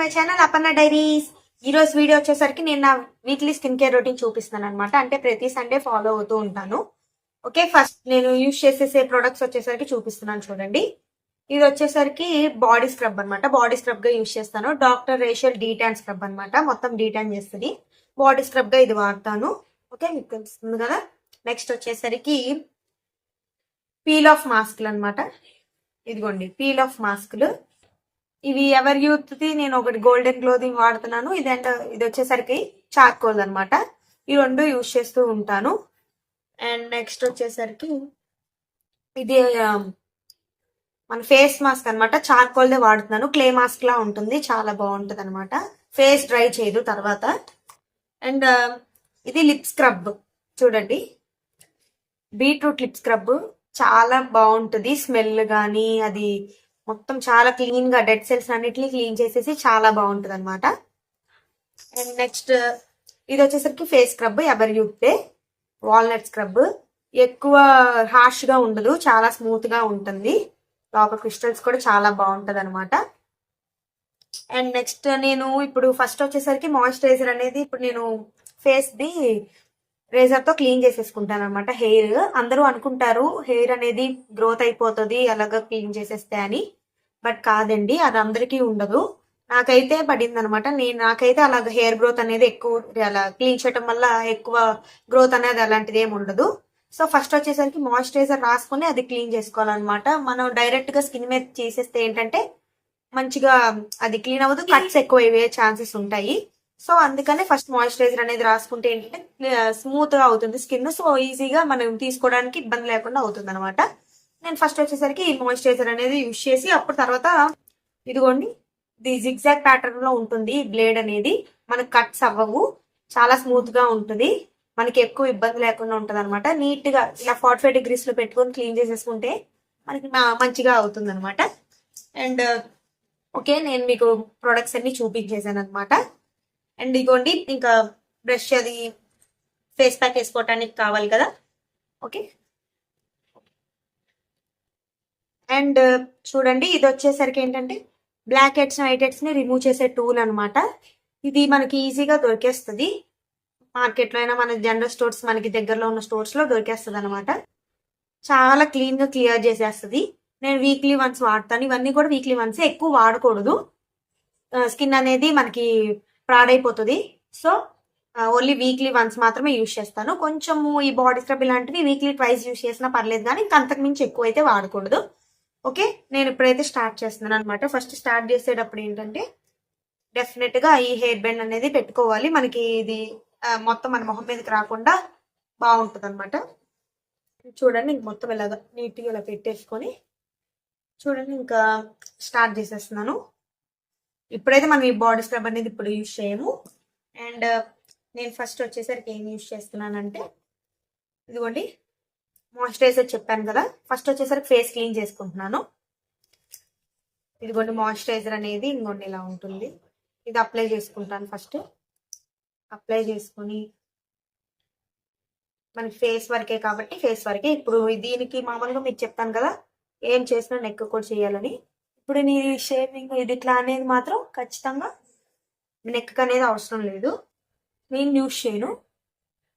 My channel Aparna diaries. ఈ రోజు video వచ్చేసరికి నేను నా వీక్లీ స్కిన్ కేర్ రొటీన్ చూపిస్తున్నాను అనమాట. అంటే ప్రతి సండే ఫాలో అవుతూ ఉంటాను. ఓకే, ఫస్ట్ నేను యూజ్ చేసేసే ప్రొడక్ట్స్ వచ్చేసరికి చూపిస్తున్నాను చూడండి. ఇది వచ్చేసరికి బాడీ స్క్రబ్ అనమాట. బాడీ స్క్రబ్ గా యూజ్ చేస్తాను. డాక్టర్ రేషియల్ డీటాన్ స్క్రబ్ అనమాట. మొత్తం డీటాన్ చేస్తుంది. బాడీ స్క్రబ్ గా ఇది వాడతాను. ఓకే, మీకు తెలుస్తుంది కదా. నెక్స్ట్ వచ్చేసరికి పీల్ ఆఫ్ మాస్క్లు అనమాట. ఇదిగోండి పీల్ ఆఫ్ మాస్క్లు. ఇవి ఎవర్ యూత్ ది నేను ఒకటి గోల్డెన్ గ్లోదింగ్ వాడుతున్నాను. ఇది వచ్చేసరికి చార్కోల్ అనమాట. ఈ రెండు యూజ్ చేస్తూ ఉంటాను. అండ్ నెక్స్ట్ వచ్చేసరికి ఇది మన ఫేస్ మాస్క్ అనమాట. చార్కోల్ దే వాడుతున్నాను. క్లే మాస్క్ లా ఉంటుంది, చాలా బాగుంటుంది అనమాట. ఫేస్ డ్రై చేయదు తర్వాత. అండ్ ఇది లిప్ స్క్రబ్ చూడండి, బీట్రూట్ లిప్ స్క్రబ్ చాలా బాగుంటుంది. స్మెల్ కానీ అది మొత్తం చాలా క్లీన్ గా డెడ్ సెల్స్ అన్నిటిని క్లీన్ చేసేసి చాలా బాగుంటుంది అనమాట. అండ్ నెక్స్ట్ ఇది వచ్చేసరికి ఫేస్ స్క్రబ్ ఎవర్ యూతే వాల్నట్ స్క్రబ్. ఎక్కువ హార్ష్ గా ఉండదు, చాలా స్మూత్ గా ఉంటుంది. లోపల క్రిస్టల్స్ కూడా చాలా బాగుంటది అనమాట. అండ్ నెక్స్ట్ నేను ఇప్పుడు ఫస్ట్ వచ్చేసరికి మాయిశ్చరైజర్ అనేది ఇప్పుడు నేను ఫేస్ ది రేజర్ తో క్లీన్ చేసేసుకుంటాను అనమాట. హెయిర్ అందరూ అనుకుంటారు హెయిర్ అనేది గ్రోత్ అయిపోతుంది అలాగా క్లీన్ చేసేస్తే అని. బట్ కాదండి, అది అందరికీ ఉండదు. నాకైతే పడింది అనమాట. నాకైతే అలాగ హెయిర్ గ్రోత్ అనేది ఎక్కువ అలా క్లీన్ చేయడం వల్ల ఎక్కువ గ్రోత్ అనేది అలాంటిది ఏమి ఉండదు. సో ఫస్ట్ వచ్చేసరికి మాయిశ్చరైజర్ రాసుకుని అది క్లీన్ చేసుకోవాలన్నమాట. మనం డైరెక్ట్ గా స్కిన్ మీద చేసేస్తే ఏంటంటే మంచిగా అది క్లీన్ అవ్వదు, కట్స్ ఎక్కువ అయ్యే ఛాన్సెస్ ఉంటాయి. సో అందుకనే ఫస్ట్ మాయిశ్చరైజర్ అనేది రాసుకుంటే ఏంటంటే స్మూత్ గా అవుతుంది స్కిన్. సో ఈజీగా మనం తీసుకోవడానికి ఇబ్బంది లేకుండా అవుతుంది అనమాట. నేను ఫస్ట్ వచ్చేసరికి ఈ మాయిశ్చరైజర్ అనేది యూజ్ చేసి అప్పుడు తర్వాత ఇదిగోండి ఇది జిగ్జాగ్ ప్యాటర్న్ లో ఉంటుంది. ఈ బ్లేడ్ అనేది మనకు కట్స్ అవ్వవు, చాలా స్మూత్ గా ఉంటుంది, మనకి ఎక్కువ ఇబ్బంది లేకుండా ఉంటది అనమాట. నీట్ గా ఇలా 45 degrees లో పెట్టుకొని క్లీన్ చేసేసుకుంటే మనకి మంచిగా అవుతుంది అనమాట. అండ్ ఓకే, నేను మీకు ప్రొడక్ట్స్ అన్ని చూపించేసాను అనమాట. అండ్ ఇదిగోండి ఇంకా బ్రష్ అది ఫేస్ ప్యాక్ వేసుకోవటానికి కావాలి కదా. ఓకే, అండ్ చూడండి ఇది వచ్చేసరికి ఏంటంటే బ్లాక్ హెడ్స్ వైట్ హెడ్స్ ని రిమూవ్ చేసే టూల్ అనమాట. ఇది మనకి ఈజీగా దొరికేస్తుంది మార్కెట్లో అయినా, మన జనరల్ స్టోర్స్ మనకి దగ్గరలో ఉన్న స్టోర్స్ లో దొరికేస్తుంది అనమాట. చాలా క్లీన్ గా క్లియర్ చేసేస్తుంది. నేను వీక్లీ వన్స్ వాడతాను. ఇవన్నీ కూడా వీక్లీ వన్స్, ఎక్కువ వాడకూడదు, స్కిన్ అనేది మనకి పాడైపోతుంది. సో ఓన్లీ వీక్లీ వన్స్ మాత్రమే యూజ్ చేస్తాను. కొంచెము ఈ బాడీ స్క్రబ్ ఇలాంటివి వీక్లీ ట్వైస్ యూజ్ చేసినా పర్లేదు, కానీ ఇంకా అంతకు మించి ఎక్కువ అయితే వాడకూడదు. ఓకే, నేను ఇప్పుడైతే స్టార్ట్ చేస్తున్నాను అనమాట. ఫస్ట్ స్టార్ట్ చేసేటప్పుడు ఏంటంటే డెఫినెట్ గా ఈ హెయిర్ బ్యాండ్ అనేది పెట్టుకోవాలి. మనకి ఇది మొత్తం మన మొహం మీదకి రాకుండా బాగుంటుంది అనమాట. చూడండి ఇంక మొత్తం ఇలాగా నీట్గా ఇలా పెట్టేసుకొని చూడండి ఇంకా స్టార్ట్ చేసేస్తున్నాను. ఇప్పుడైతే మనం ఈ బాడీ స్క్రబ్ అనేది ఇప్పుడు యూజ్ చేయము. అండ్ నేను ఫస్ట్ వచ్చేసరికి ఏం యూజ్ చేస్తున్నానంటే ఇదిగోండి మాయిశ్చరైజర్ చెప్పాను కదా. ఫస్ట్ వచ్చేసరికి ఫేస్ క్లీన్ చేసుకుంటున్నాను. ఇదిగోండి మాయిశ్చరైజర్ అనేది ఇంకోండి ఇలా ఉంటుంది. ఇది అప్లై చేసుకుంటాను. ఫస్ట్ అప్లై చేసుకుని మనకి ఫేస్ వరకే కాబట్టి ఫేస్ వరకే. ఇప్పుడు దీనికి మామూలుగా మీకు చెప్తాను కదా ఏం చేసినా నెక్ కూడా చేయాలని. ఇప్పుడు నీ షేవింగ్ ఇది ఇట్లా అనేది మాత్రం ఖచ్చితంగా నెక్ అనేది అవసరం లేదు, నేను యూజ్ చేయను,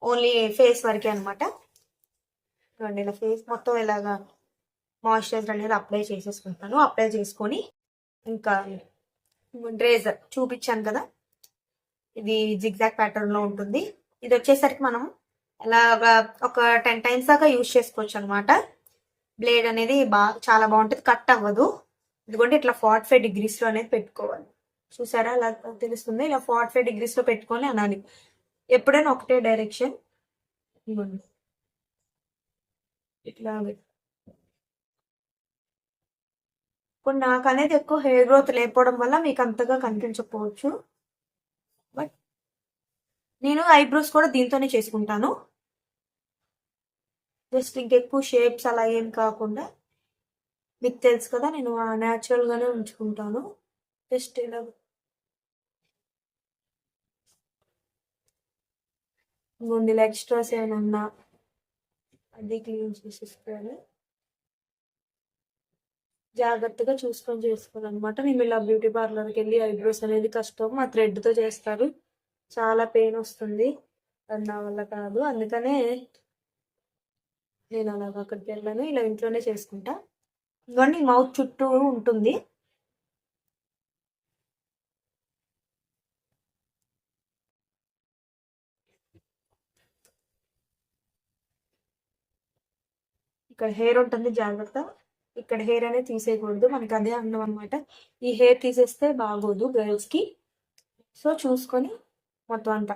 ఓన్లీ ఫేస్ వరకే అనమాట. ఇలా ఫేస్ మొత్తం ఇలాగా మాయిశ్చరైజర్ అనేది అప్లై చేసేసుకుంటాను. అప్లై చేసుకొని ఇంకా రేజర్ చూపించాను కదా, ఇది జిగ్జాగ్ ప్యాటర్న్ లో ఉంటుంది. ఇది వచ్చేసరికి మనం ఇలాగా ఒక 10 times దాకా యూజ్ చేసుకోవచ్చు అనమాట. బ్లేడ్ అనేది చాలా బాగుంటుంది, కట్ అవ్వదు. ఇదిగోండి ఇట్లా 45 degrees లో అనేది పెట్టుకోవాలి. చూసారా అలా తెలుస్తుంది. ఇలా 45 degrees లో పెట్టుకొని అనాలి. ఎప్పుడైనా ఒకటే డైరెక్షన్. ఇదిగోండి ఇట్లా. ఇప్పుడు నాకు అనేది ఎక్కువ హెయిర్ గ్రోత్ లేకపోవడం వల్ల మీకు అంతగా కనిపించకపోవచ్చు, బట్ నేను ఐబ్రోస్ కూడా దీంతోనే చేసుకుంటాను. జస్ట్ ఇంకెక్కువ షేప్స్ అలా ఏం కాకుండా, మీకు తెలుసు కదా నేను న్యాచురల్ గానే ఉంచుకుంటాను. జస్ట్ ఇలా ముందు ఎక్స్ట్రాస్ ఏమైనా ఉన్నా అది క్లీన్ చేసేసుకోవాలి. జాగ్రత్తగా చూసుకొని చేసుకోవాలన్నమాట. మేము ఇలా బ్యూటీ పార్లర్కి వెళ్ళి ఐబ్రోస్ అనేది కష్టం, మా థ్రెడ్తో చేస్తారు, చాలా పెయిన్ వస్తుంది, అది నా వల్ల కాదు. అందుకనే నేను అలాగ అక్కడికి వెళ్ళాను, ఇలా ఇంట్లోనే చేసుకుంటా. ఇవన్నీ మౌత్ చుట్టూ ఉంటుంది. ఇక్కడ హెయిర్ ఉంటుంది, జాగ్రత్త. ఇక్కడ హెయిర్ అనేది తీసేయకూడదు, మనకి అదే అందం అనమాట. ఈ హెయిర్ తీసేస్తే బాగోదు గర్ల్స్కి. సో చూసుకొని మొత్తం అంతా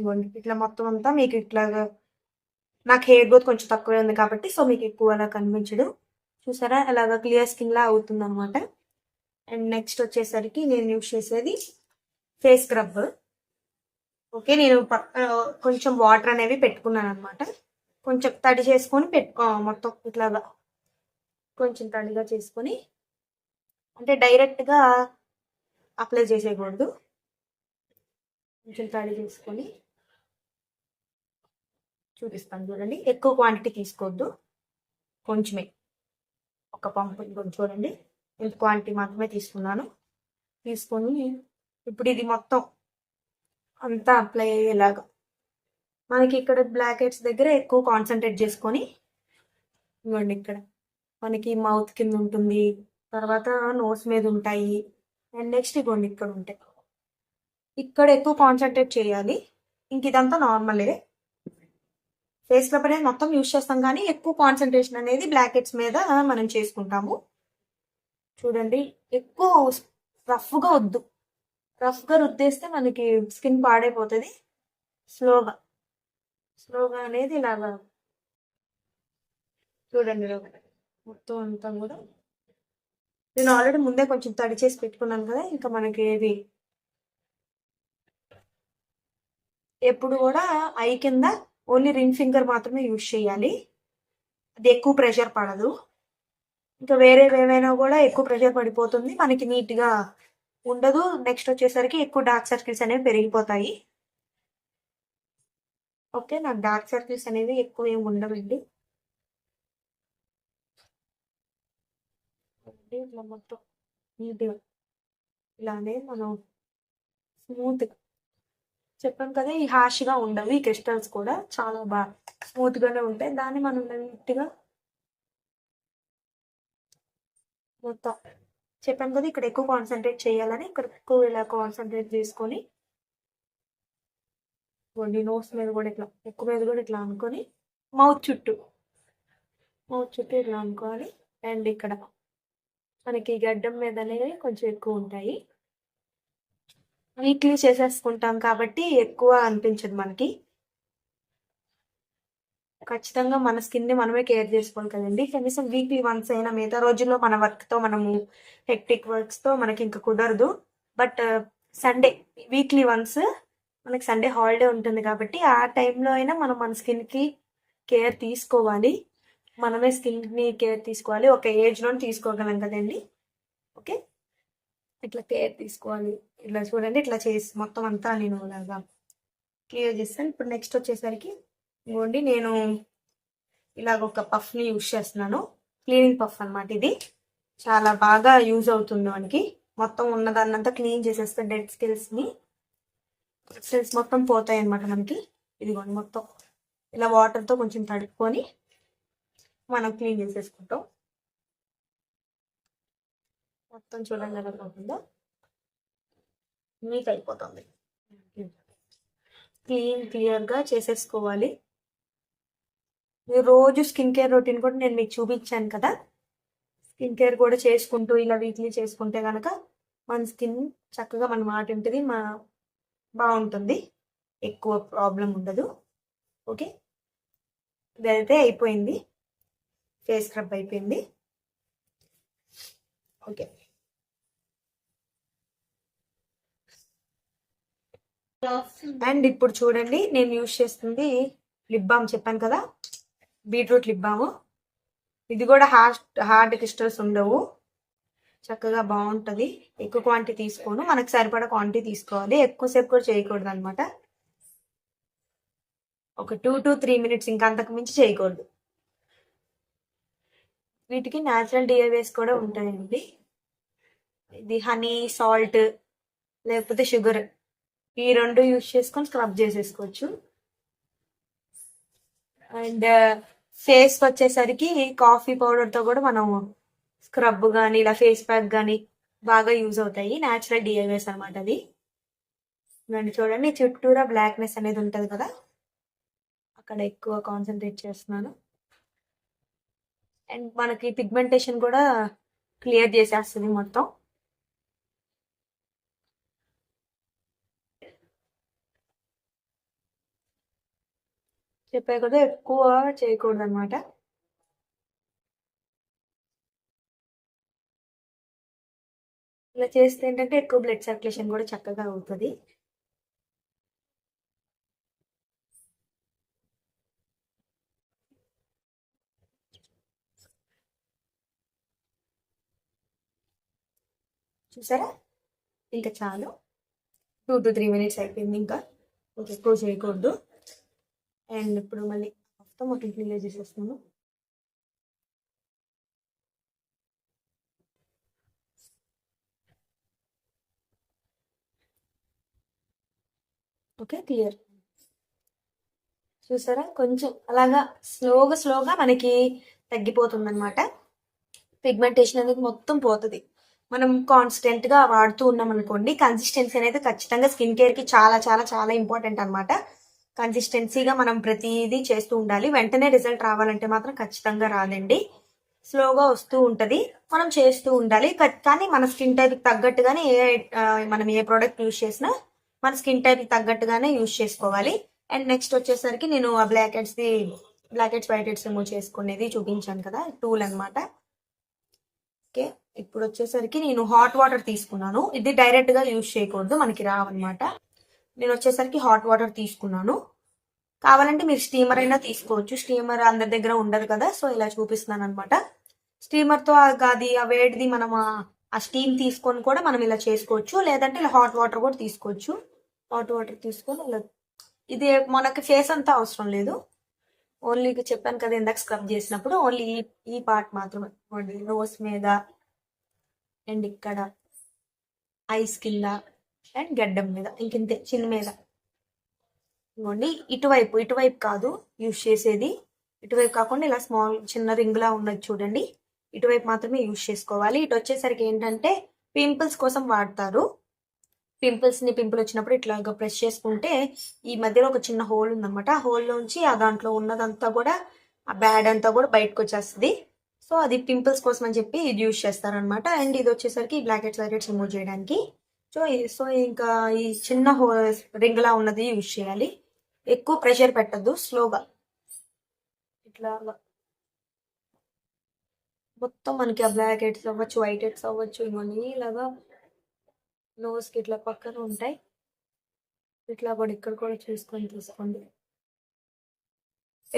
ఇవ్వండి. ఇట్లా మొత్తం అంతా మీకు ఇట్లాగా, నాకు హెయిర్ గ్రోత్ కొంచెం తక్కువే ఉంది కాబట్టి సో మీకు ఎక్కువ అలా కనిపించదు. చూసారా అలాగా క్లియర్ స్కిన్ లా అవుతుంది అనమాట. అండ్ నెక్స్ట్ వచ్చేసరికి నేను యూజ్ చేసేది ఫేస్ స్క్రబ్. ఓకే, నేను కొంచెం వాటర్ అనేవి పెట్టుకున్నాను అనమాట. కొంచెం తడి చేసుకొని మొత్తం ఇట్లాగా కొంచెం తడిగా చేసుకొని, అంటే డైరెక్ట్గా అప్లై చేసేయకూడదు, కొంచెం తడి చేసుకొని చూపిస్తాను చూడండి. ఎక్కువ క్వాంటిటీ తీసుకోవద్దు, కొంచెమే, ఒక పంపు చూడండి, ఇంత క్వాంటిటీ మాత్రమే తీసుకున్నాను. తీసుకొని ఇప్పుడు ఇది మొత్తం అంతా అప్లై అయ్యేలాగా, మనకి ఇక్కడ బ్లాక్ హెడ్స్ దగ్గర ఎక్కువ కాన్సన్ట్రేట్ చేసుకొని, ఇవ్వండి ఇక్కడ మనకి మౌత్ కింద ఉంటుంది, తర్వాత నోస్ మీద ఉంటాయి, అండ్ నెక్స్ట్ ఇవ్వండి ఇక్కడ ఉంటాయి. ఇక్కడ ఎక్కువ కాన్సన్ట్రేట్ చేయాలి. ఇంక ఇదంతా నార్మలే, ఫేస్ స్క్రబ్ అనేది మొత్తం యూజ్ చేస్తాం కానీ ఎక్కువ కాన్సన్ట్రేషన్ అనేది బ్లాక్ హెడ్స్ మీద మనం చేసుకుంటాము. చూడండి, ఎక్కువ రఫ్గా వద్దు, రఫ్గా రుద్దేస్తే మనకి స్కిన్ పాడైపోతుంది. స్లోగా స్లోగా అనేది ఇలాగా చూడండి. మొత్తం అంతా కూడా నేను ఆల్రెడీ ముందే కొంచెం తడి చేసి పెట్టుకున్నాను కదా, ఇంకా మనకి ఏది ఎప్పుడు కూడా ఐ కింద ఓన్లీ రింగ్ ఫింగర్ మాత్రమే యూజ్ చేయాలి, అది ఎక్కువ ప్రెషర్ పడదు. ఇంకా వేరే ఏమైనా కూడా ఎక్కువ ప్రెషర్ పడిపోతుంది, మనకి నీట్గా ఉండదు. నెక్స్ట్ వచ్చేసరికి ఎక్కువ డార్క్ సర్కిల్స్ అనేవి పెరిగిపోతాయి. ఓకే, నాకు డార్క్ సర్కిల్స్ అనేవి ఎక్కువ ఏమి ఉండవండి. ఇట్లా మొత్తం నీట్గా ఇలానే మనం స్మూత్గా, చెప్పాం కదా ఈ హాష్గా ఉండవు, ఈ క్రిస్టల్స్ కూడా చాలా బాగా స్మూత్గానే ఉంటాయి. దాన్ని మనం నీట్గా మొత్తం చెప్పాం కదా ఇక్కడ ఎక్కువ కాన్సన్ట్రేట్ చేయాలని, ఇక్కడ ఎక్కువ ఇలా కాన్సన్ట్రేట్ చేసుకొని నోస్ మీద కూడా ఇట్లా ఎక్కువ మీద కూడా ఇట్లా అనుకొని మౌత్ చుట్టూ ఇట్లా అనుకోవాలి. అండ్ ఇక్కడ మనకి గడ్డం మీద అనేవి కొంచెం ఎక్కువ ఉంటాయి, వీక్లీ చేసేసుకుంటాం కాబట్టి ఎక్కువ అనిపించదు మనకి. ఖచ్చితంగా మన స్కిన్ని మనమే కేర్ చేసుకోవాలి కదండి, కనీసం వీక్లీ వన్స్ అయినా. మిగతా రోజుల్లో మన వర్క్తో మనము హెక్టిక్ వర్క్స్తో మనకి ఇంకా కుదరదు, బట్ సండే వీక్లీ వన్స్ మనకి సండే హాలిడే ఉంటుంది కాబట్టి ఆ టైంలో అయినా మనం మన స్కిన్కి కేర్ తీసుకోవాలి, మనమే స్కిన్ని కేర్ తీసుకోవాలి. ఒక ఏజ్లో తీసుకోగలం కదండి. ఓకే, ఇట్లా కేర్ తీసుకోవాలి. ఇట్లా చూడండి, ఇట్లా చేసి మొత్తం అంతా నేను అలాగా క్లియర్ చేస్తాను. ఇప్పుడు నెక్స్ట్ వచ్చేసరికి ఇవ్వండి, నేను ఇలాగ ఒక పఫ్ని యూజ్ చేస్తున్నాను, క్లీనింగ్ పఫ్ అనమాట. ఇది చాలా బాగా యూజ్ అవుతుంది మనకి, మొత్తం ఉన్నదాన్నంతా క్లీన్ చేసేస్తే డెడ్ సెల్స్ మొత్తం పోతాయి అనమాట మనకి. ఇదిగోండి మొత్తం ఇలా వాటర్తో కొంచెం తడుపుకొని మనం క్లీన్ చేసేసుకుంటాం. మొత్తం చూడండి ఎలా పోతుందో, నీట్ అయిపోతుంది. క్లియర్గా చేసేసుకోవాలి. రోజు స్కిన్ కేర్ రొటీన్ కూడా నేను మీకు చూపించాను కదా, స్కిన్ కేర్ కూడా చేసుకుంటూ ఇలా వీక్లీ చేసుకుంటే కనుక మన స్కిన్ చక్కగా మన మాట ఉంటుంది, బాగుంటుంది, ఎక్కువ ప్రాబ్లం ఉండదు. ఓకే, ఇదైతే అయిపోయింది, ఫేస్ స్క్రబ్ అయిపోయింది. ఓకే, అండ్ ఇప్పుడు చూడండి నేను యూజ్ చేస్తుంది లిప్ బామ్, చెప్పాను కదా బీట్రూట్ లిప్ బామ్. ఇది కూడా హార్డ్ క్రిస్టల్స్ ఉండవు, చక్కగా బాగుంటుంది. ఎక్కువ క్వాంటిటీ తీసుకోను, మనకు సరిపడా క్వాంటిటీ తీసుకోవాలి, ఎక్కువసేపు కూడా చేయకూడదు అనమాట. ఒక 2 to 3 minutes, ఇంకా అంతకు మించి చేయకూడదు. వీటికి న్యాచురల్ డిఐవేస్ కూడా ఉంటాయండి. ఇది హనీ, సాల్ట్ లేకపోతే షుగర్, ఈ 2 యూస్ చేసుకొని స్క్రబ్ చేసేసుకోవచ్చు. అండ్ ఫేస్ వచ్చేసరికి కాఫీ పౌడర్తో కూడా మనం స్క్రబ్ కానీ ఇలా ఫేస్ ప్యాక్ కానీ బాగా యూజ్ అవుతాయి. న్యాచురల్ డిఐవేస్ అనమాట అది. చూడండి చుట్టూరా బ్లాక్నెస్ అనేది ఉంటుంది కదా, అక్కడ ఎక్కువ కాన్సన్ట్రేట్ చేస్తున్నాను. అండ్ మనకి పిగ్మెంటేషన్ కూడా క్లియర్ చేసేస్తుంది మొత్తం. చెప్పే కదా ఎక్కువ చేయకూడదు అనమాట. ఇలా చేస్తే ఏంటంటే ఎక్కువ బ్లడ్ సర్క్యులేషన్ కూడా చక్కగా అవుతుంది. చూసారా, ఇంకా చాలు. 2 to 3 minutes అయిపోయింది, ఇంకా ఎక్కువ చేయకూడదు. అండ్ ఇప్పుడు మళ్ళీ మొత్తం క్లియర్ చేసేస్తున్నాను. Okay, clear. చూసారా, కొంచెం అలాగా స్లోగా మనకి తగ్గిపోతుంది అనమాట. పిగ్మెంటేషన్ అనేది మొత్తం పోతుంది. మనం కాన్స్టెంట్గా వాడుతూ ఉన్నాం అనుకోండి. కన్సిస్టెన్సీ అనేది ఖచ్చితంగా స్కిన్ కేర్కి చాలా చాలా చాలా ఇంపార్టెంట్ అనమాట. కన్సిస్టెన్సీగా మనం ప్రతిదీ చేస్తూ ఉండాలి. వెంటనే రిజల్ట్ రావాలంటే మాత్రం ఖచ్చితంగా రాదండి. స్లోగా వస్తూ ఉంటుంది, మనం చేస్తూ ఉండాలి. కానీ మన స్కిన్ టైప్కి తగ్గట్టుగానే మనం ఏ ప్రోడక్ట్ యూజ్ చేసినా మన స్కిన్ టైప్కి తగ్గట్టుగానే యూజ్ చేసుకోవాలి. అండ్ నెక్స్ట్ వచ్చేసరికి నేను ఆ blackheads whiteheads remove చేసుకునేది చూపించాను కదా, టూల్ అనమాట. ఓకే, ఇప్పుడు వచ్చేసరికి నేను హాట్ వాటర్ తీసుకున్నాను. ఇది డైరెక్ట్గా యూజ్ చేయకూడదు, మనకి రావన్నమాట. నేను వచ్చేసరికి హాట్ వాటర్ తీసుకున్నాను. కావాలంటే మీరు స్టీమర్ అయినా తీసుకోవచ్చు. స్టీమర్ అందరి దగ్గర ఉండదు కదా, సో ఇలా చూపిస్తున్నాను అనమాట. స్టీమర్తో అది ఆ వేడిది మనం ఆ స్టీమ్ తీసుకొని కూడా మనం ఇలా చేసుకోవచ్చు. లేదంటే ఇలా హాట్ వాటర్ కూడా తీసుకోవచ్చు. హాట్ వాటర్ తీసుకొని ఇలా, ఇది మనకి ఫేస్ అంతా అవసరం లేదు. ఓన్లీ చెప్పాను కదా ఇందాక స్క్రబ్ చేసినప్పుడు, ఓన్లీ ఈ పార్ట్ మాత్రమే. నోస్ మీద అండ్ ఇక్కడ ఐస్ కింద అండ్ గడ్డం మీద, ఇంకింతే, చిన్న మీద. ఇవ్వండి, ఇటువైపు కాదు యూజ్ చేసేది. ఇటువైపు కాకుండా ఇలా స్మాల్ చిన్న రింగ్లా ఉన్నది చూడండి, ఇటువైపు మాత్రమే యూజ్ చేసుకోవాలి. ఇటు వచ్చేసరికి ఏంటంటే పింపుల్స్ కోసం వాడతారు. పింపుల్ వచ్చినప్పుడు ఇట్లాగా ప్రెస్ చేసుకుంటే ఈ మధ్యలో ఒక చిన్న హోల్ ఉందన్నమాట. ఆ హోల్లోంచి ఆ దాంట్లో ఉన్నదంతా కూడా, ఆ బ్యాడ్ అంతా కూడా బయటకు వచ్చేస్తుంది. సో అది పింపుల్స్ కోసం అని చెప్పి ఇది యూజ్ చేస్తారనమాట. అండ్ ఇది వచ్చేసరికి బ్లాక్ హెడ్స్ రిమూవ్ చేయడానికి. సో ఇంకా ఈ చిన్న రింగ్ లా ఉన్నది యూజ్ చేయాలి. ఎక్కువ ప్రెషర్ పెట్టద్దు, స్లోగా ఇట్లా మొత్తం మనకి ఆ బ్లాక్ హెడ్స్ అవ్వచ్చు, వైట్ హెడ్స్ అవ్వచ్చు, ఇవన్నీ ఇలాగా నోస్కి ఇట్లా పక్కన ఉంటాయి. ఇట్లా కూడా ఇక్కడ కూడా చూసుకొని తీసుకోండి.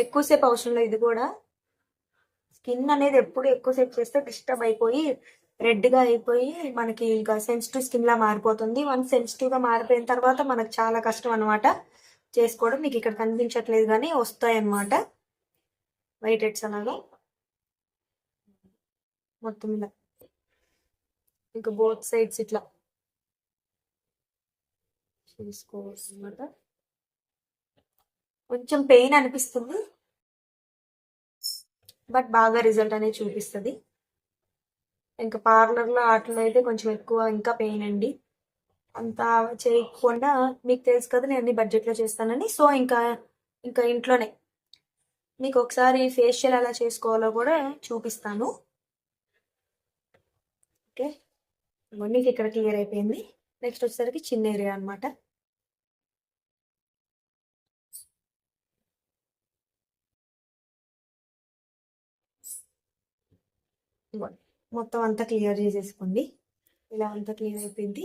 ఎక్కువసేపు అవసరం లేదు. ఇది కూడా స్కిన్ అనేది ఎప్పుడు ఎక్కువసేపు చేస్తే డిస్టర్బ్ అయిపోయి రెడ్గా అయిపోయి మనకి ఇంకా సెన్సిటివ్ స్కిన్ లా మారిపోతుంది. వన్స్ సెన్సిటివ్గా మారిపోయిన తర్వాత మనకు చాలా కష్టం అనమాట చేసుకోవడం. మీకు ఇక్కడ కనిపించట్లేదు కానీ వస్తాయి అన్నమాట వైట్ హెడ్స్ అలాగా మొత్తం ఇలా, ఇంకా బోత్ సైడ్స్ ఇట్లా చేసుకోవచ్చు అనమాట. కొంచెం పెయిన్ అనిపిస్తుంది, బట్ బాగా రిజల్ట్ అనేది చూపిస్తుంది. ఇంకా పార్లర్లో వాటిలో అయితే కొంచెం ఎక్కువ ఇంకా పెయిన్ అండి. అంతా చేయకుండా, మీకు తెలుసు కదా నేను అన్ని బడ్జెట్లో చేస్తానని. సో ఇంకా ఇంట్లోనే మీకు ఒకసారి ఫేషియల్ ఎలా చేసుకోవాలో కూడా చూపిస్తాను. ఓకే, మీకు ఇక్కడ క్లియర్ అయిపోయింది. నెక్స్ట్ వచ్చేసరికి చిన్న ఏరియా అనమాట. మొత్తం అంతా క్లియర్ చేసేసుకోండి. ఇలా అంతా క్లియర్ అయిపోయింది.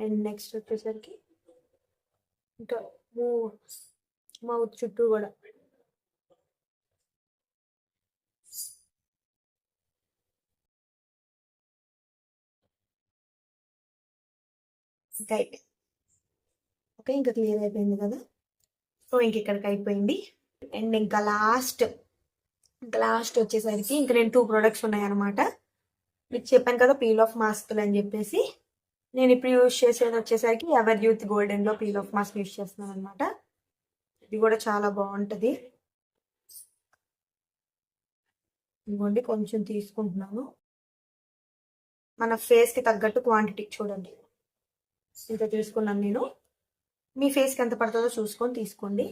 అండ్ నెక్స్ట్ వచ్చేసరికి ఇంకా మౌత్ చుట్టూ కూడా ఇంకా అయిపోయింది. ఓకే, ఇంకా క్లియర్ అయిపోయింది కదా. సో ఇంక ఇక్కడికి అయిపోయింది. అండ్ ఇంకా లాస్ట్ వచ్చేసరికి ఇంకా నేను 2 ప్రొడక్ట్స్ ఉన్నాయన్నమాట. మీకు చెప్పాను కదా పీల్ ఆఫ్ మాస్క్లు అని చెప్పేసి. నేను ఇప్పుడు యూజ్ చేసేది వచ్చేసరికి ఎవర్ యూత్ గోల్డెన్లో పీల్ ఆఫ్ మాస్క్ యూజ్ చేస్తున్నాను అనమాట. ఇది కూడా చాలా బాగుంటుంది. ఇదిగోండి కొంచెం తీసుకుంటున్నాను. మన ఫేస్కి తగ్గట్టు క్వాంటిటీ చూడండి, ఇంత తీసుకున్నాను నేను. మీ ఫేస్కి ఎంత పడుతుందో చూసుకొని తీసుకోండి.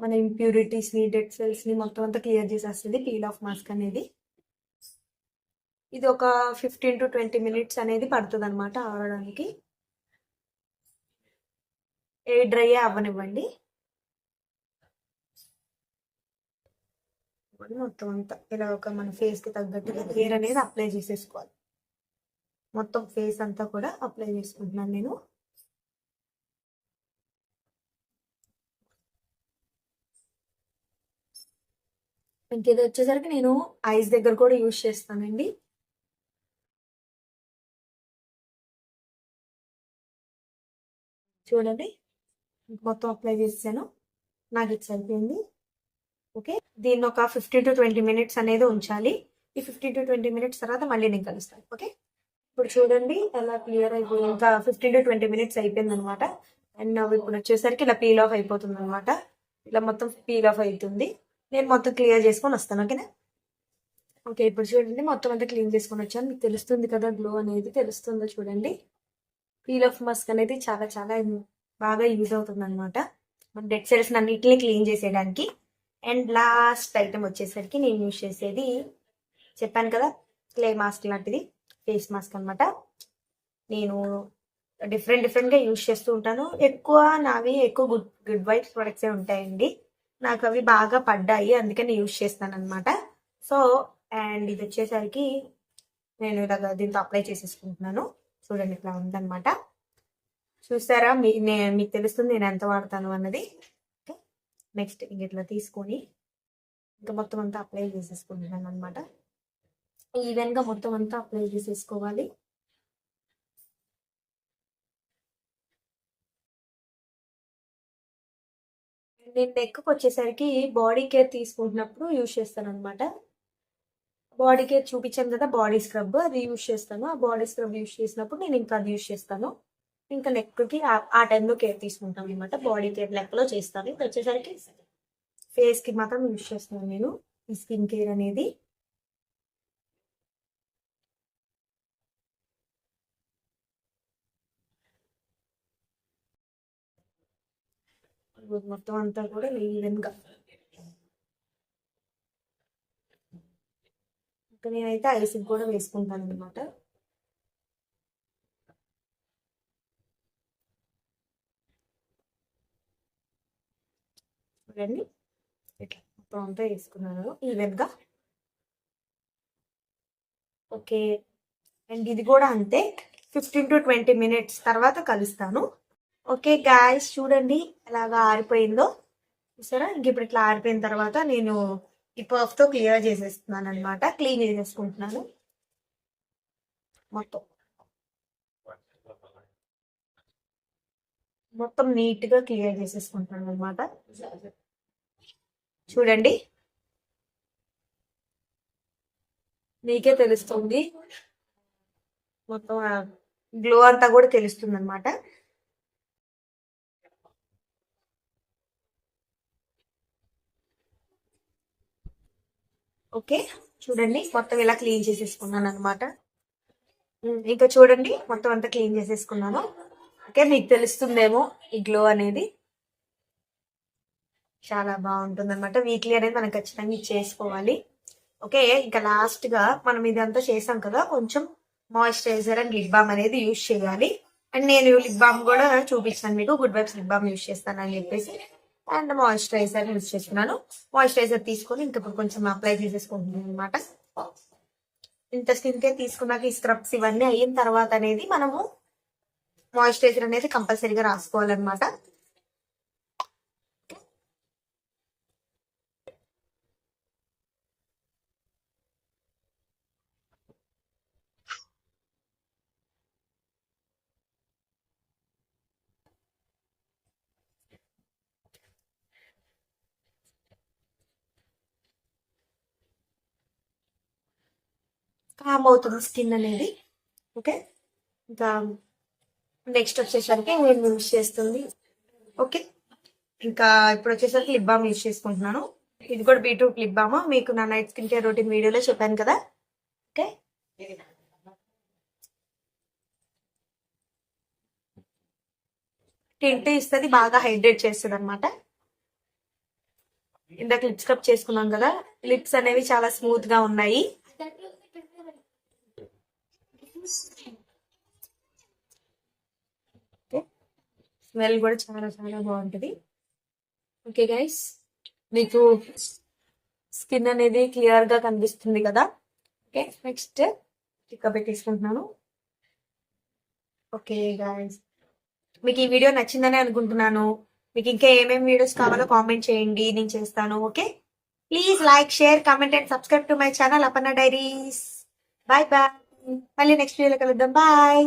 మన ఇంప్యూరిటీస్ని, డెడ్ సెల్స్ని మొత్తం అంతా క్లియర్ చేసేస్తుంది పీల్ ఆఫ్ మాస్క్ అనేది. ఇది ఒక 15 to 20 మినిట్స్ అనేది పడుతుంది అనమాట ఆరడానికి. ఏ డ్రై అవ్వనివ్వండి. మొత్తం అంతా ఇలా ఒక మన ఫేస్కి తగ్గట్టు హెయిర్ అనేది అప్లై చేసేసుకోవాలి. మొత్తం ఫేస్ అంతా కూడా అప్లై చేసుకుంటున్నాను నేను. ఇంకేది వచ్చేసరికి నేను ఐస్ దగ్గర కూడా యూజ్ చేస్తానండి. చూడండి మొత్తం అప్లై చేసాను, నాకు ఇది సరిపోయింది. ఓకే, దీన్ని ఒక 15 to 20 మినిట్స్ అనేది ఉంచాలి. ఈ 15 to 20 మినిట్స్ తర్వాత మళ్ళీ నేను కలుస్తాను. ఓకే, ఇప్పుడు చూడండి ఎలా క్లియర్ అయిపోయింది. ఇంకా 15 to 20 మినిట్స్ అయిపోయింది అనమాట. అండ్ ఇప్పుడు వచ్చేసరికి ఇలా పీల్ ఆఫ్ అయిపోతుంది అనమాట. ఇలా మొత్తం పీల్ ఆఫ్ అవుతుంది. నేను మొత్తం క్లియర్ చేసుకొని వస్తాను. ఓకేనా? ఓకే, ఇప్పుడు చూడండి మొత్తం అంతా క్లీన్ చేసుకొని వచ్చాను. మీకు తెలుస్తుంది కదా గ్లో అనేది, తెలుస్తుందో చూడండి. పీల్ ఆఫ్ మాస్క్ అనేది చాలా చాలా బాగా యూజ్ అవుతుంది అనమాట మన డెడ్ సెల్స్ అన్నిటిని క్లీన్ చేసేయడానికి. అండ్ లాస్ట్ ఐటమ్ వచ్చేసరికి నేను యూజ్ చేసేది చెప్పాను కదా క్లే మాస్క్ లాంటిది ఫేస్ మాస్క్ అనమాట. నేను డిఫరెంట్గా యూజ్ చేస్తూ ఉంటాను. నావి ఎక్కువ గుడ్ వైబ్స్ ప్రొడక్ట్సే ఉంటాయండి. నాకు అవి బాగా పడ్డాయి, అందుకని యూజ్ చేస్తాను అనమాట. సో అండ్ ఇది వచ్చేసరికి నేను ఇలాగ దీంతో అప్లై చేసేసుకుంటున్నాను. చూడండి ఇట్లా ఉందన్నమాట. చూసారా, మీకు తెలుస్తుంది నేను ఎంత వాడతాను అన్నది. ఓకే, నెక్స్ట్ ఇంక ఇట్లా తీసుకొని ఇంకా మొత్తం అంతా అప్లై చేసేసుకుంటున్నాను అనమాట. ఈవెన్గా మొత్తం అంతా అప్లై చేసేసుకోవాలి. నేను నెక్కి వచ్చేసరికి బాడీ కేర్ తీసుకుంటున్నప్పుడు యూజ్ చేస్తాను అనమాట. బాడీ కేర్ చూపించాను కదా, బాడీ స్క్రబ్ అది యూజ్ చేస్తాను. ఆ బాడీ స్క్రబ్ యూజ్ చేసినప్పుడు నేను ఇంకా అది యూజ్ చేస్తాను. ఇంకా నెక్కి ఆ టైంలో కేర్ తీసుకుంటాను అనమాట. బాడీ కేర్ లెక్కలో చేస్తాను. ఇది వచ్చేసరికి ఫేస్కి మాత్రం యూజ్ చేస్తాను నేను ఈ స్కిన్ కేర్ అనేది. మొత్తం అంతా కూడా ఈవెన్గా. ఇంకా నేనైతే ఐస్కి కూడా వేసుకుంటాను అనమాట. చూడండి ఇట్లా మొత్తం అంతా వేసుకున్నాను ఈవెన్గా. ఓకే, అండ్ ఇది కూడా అంతే 15 to 20 మినిట్స్ తర్వాత కలుస్తాను. ఓకే గాయస్, చూడండి ఎలాగా ఆరిపోయిందో. చూసారా, ఇంక ఇప్పుడు ఇట్లా ఆరిపోయిన తర్వాత నేను ఈ పర్ఫ్తో క్లియర్ చేసేస్తున్నాను అనమాట. క్లీన్ చేసేసుకుంటున్నాను మొత్తం నీట్గా క్లియర్ చేసేసుకుంటున్నాను అనమాట. చూడండి మీకే తెలుస్తుంది, మొత్తం గ్లో అంతా కూడా తెలుస్తుంది అనమాట. ఓకే, చూడండి మొత్తం ఇలా క్లీన్ చేసేసుకున్నాను అనమాట. ఇంకా చూడండి మొత్తం అంతా క్లీన్ చేసేసుకున్నాను. ఓకే, మీకు తెలుస్తుందేమో ఈ గ్లో అనేది చాలా బాగుంటుంది అనమాట. వీక్లీ అనేది మనం ఖచ్చితంగా చేసుకోవాలి. ఓకే, ఇంకా లాస్ట్గా మనం ఇదంతా చేసాం కదా, కొంచెం మాయిశ్చరైజర్ అండ్ లిప్ బామ్ అనేది యూజ్ చేయాలి. అండ్ నేను లిప్ బామ్ కూడా చూపించాను మీకు, good vibes lip balm use చేస్తాను అని చెప్పేసి. అండ్ మాయిశ్చరైజర్ యూజ్ చేస్తున్నాను. మాయిశ్చరైజర్ తీసుకొని ఇంకా ఇప్పుడు కొంచెం అప్లై చేసేసుకుంటున్నాను అనమాట. ఇంత స్కిన్ కేర్ తీసుకున్నాక ఈ స్క్రబ్స్ ఇవన్నీ అయిన తర్వాత అనేది మనము మాయిశ్చరైజర్ అనేది కంపల్సరీగా రాసుకోవాలన్నమాట. కామ్ అవుతుంది స్కిన్ అనేది. ఓకే, ఇంకా నెక్స్ట్ వచ్చేసరికి నేను యూజ్ చేస్తుంది. ఓకే, ఇంకా ఇప్పుడు వచ్చేసరికి లిప్ బామ్ యూజ్ చేసుకుంటున్నాను. ఇది కూడా బీట్రూట్ లిప్ బామ్, మీకు నా నైట్ స్కిన్ కేర్ రొటీన్ వీడియోలో చెప్పాను కదా. ఓకే, టింట్ ఇస్తుంది, బాగా హైడ్రేట్ చేస్తుంది అనమాట. ఇందాక లిప్ స్క్రబ్ చేసుకున్నాం కదా, లిప్స్ అనేవి చాలా స్మూత్ గా ఉన్నాయి. స్మెల్ కూడా చాలా చాలా బాగుంటుంది. ఓకే గైస్, మీకు స్కిన్ అనేది క్లియర్ గా కనిపిస్తుంది కదా. ఓకే, నెక్స్ట్ టిక్క పెట్టేసుకుంటున్నాను. ఓకే గైస్, మీకు ఈ వీడియో నచ్చిందని అనుకుంటున్నాను. మీకు ఇంకా ఏమేమి వీడియోస్ కావాలో కామెంట్ చేయండి, నేను చేస్తాను. Okay, please like, share, comment and subscribe to my channel Aparna diaries. Bye bye, మళ్ళీ నెక్స్ట్ వీడియోలో కలుద్దాం. బాయ్.